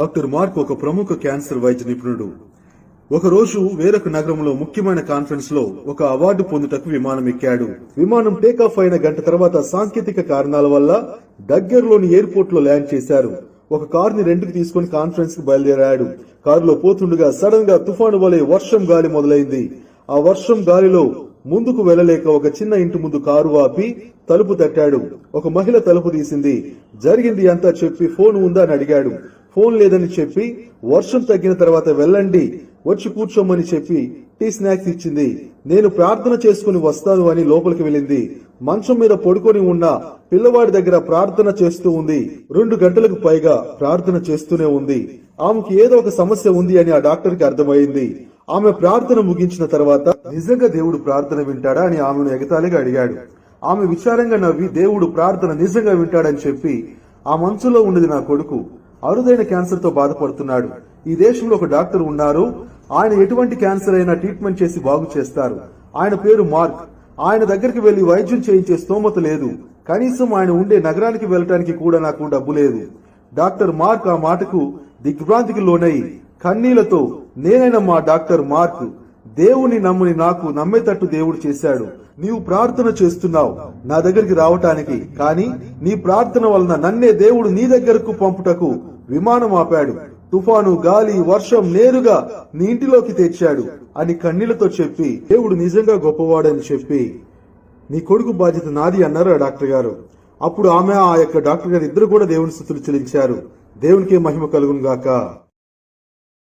Doctor mark ఒక ప్రముఖ cancer వైద్య నిపుణుడు. ఒకరోజు వేరొక నగరంలో ముఖ్యమైన కాన్ఫరెన్స్ లో ఒక అవార్డు పొందుటకు విమానం ఎక్కాడు. విమానం టేకాఫ్ అయిన గంట తర్వాత సాంకేతిక కారణాల వల్ల దగ్గరలోని ఎయిర్పోర్ట్ లో ల్యాండ్ చేశారు. ఒక కార్ ని రెంట్కి తీసుకుని కాన్ఫరెన్స్ కి బయలుదేరాడు. కారులో పోతుండగా సడన్ గా తుఫాను వలె వర్షం గాలి మొదలైంది. ఆ వర్షం గాలిలో ముందుకు వెళ్లలేక ఒక చిన్న ఇంటి ముందు కారు ఆపి తలుపు తట్టాడు. ఒక మహిళ తలుపు తీసింది. జరిగింది అంతా చెప్పి ఫోన్ ఉందా అని అడిగాడు. ఫోన్ లేదని చెప్పి వర్షం తగ్గిన తర్వాత వెళ్ళండి, వచ్చి కూర్చోమని చెప్పి టీ స్నాక్స్ ఇచ్చింది. నేను ప్రార్థన చేసుకుని వస్తాను అని లోపలికి వెళ్ళింది. మంచం మీద పడుకొని ఉన్న పిల్లవాడి దగ్గర ప్రార్థన చేస్తూ ఉంది. 2 గంటలకు పైగా ప్రార్థన చేస్తూనే ఉంది. ఆమెకి ఏదో ఒక సమస్య ఉంది అని ఆ డాక్టర్ కి అర్థమైంది. ఆమె ప్రార్థన ముగించిన తర్వాత నిజంగా దేవుడు ప్రార్థన వింటాడా అని ఆమెను ఎగతాళిగా అడిగాడు. ఆమె విచారంగా నవ్వి దేవుడు ప్రార్థన నిజంగా వింటాడని చెప్పి, ఆ మంచులో ఉన్నది నా కొడుకు, అరుదైన క్యాన్సర్ తో బాధపడుతున్నాడు. ఈ దేశంలో ఒక డాక్టర్ ఉన్నారు. ఆయన ఎటువంటి క్యాన్సర్ అయినా ట్రీట్మెంట్ చేసి బాగు చేస్తారు. ఆయన పేరు మార్క్. ఆయన దగ్గరికి వెళ్లి వైద్యం చేయించే స్తోమత లేదు. కనీసం ఆయన ఉండే నగరానికి వెళ్ళటానికి కూడా నాకు డబ్బు లేదు. డాక్టర్ మార్క్ ఆ మాటకు దిగ్భ్రాంతికి లోనై కన్నీళ్లతో, నేనైనా డాక్టర్ మార్క్, దేవుని నమ్ముని నాకు నమ్మేటట్టు దేవుడు చేశాడు. నీవు ప్రార్థన చేస్తున్నావు నా దగ్గరికి రావటానికి, కానీ నీ ప్రార్థన వలన నన్నే దేవుడు నీ దగ్గరకు పంపుటకు విమానం ఆపాడు. తుఫాను, గాలి, వర్షం నేరుగా నీ ఇంటిలోకి తెచ్చాడు అని కన్నీళ్లతో చెప్పి, దేవుడు నిజంగా గొప్పవాడని చెప్పి, నీ కొడుకు బాధ్యత నాది అన్నారు ఆ డాక్టర్ గారు. అప్పుడు ఆమె, ఆ యొక్క డాక్టర్ గారు ఇద్దరు కూడా దేవుని స్తుతులు చెల్లించారు. దేవునికే మహిమ కలుగును గాక.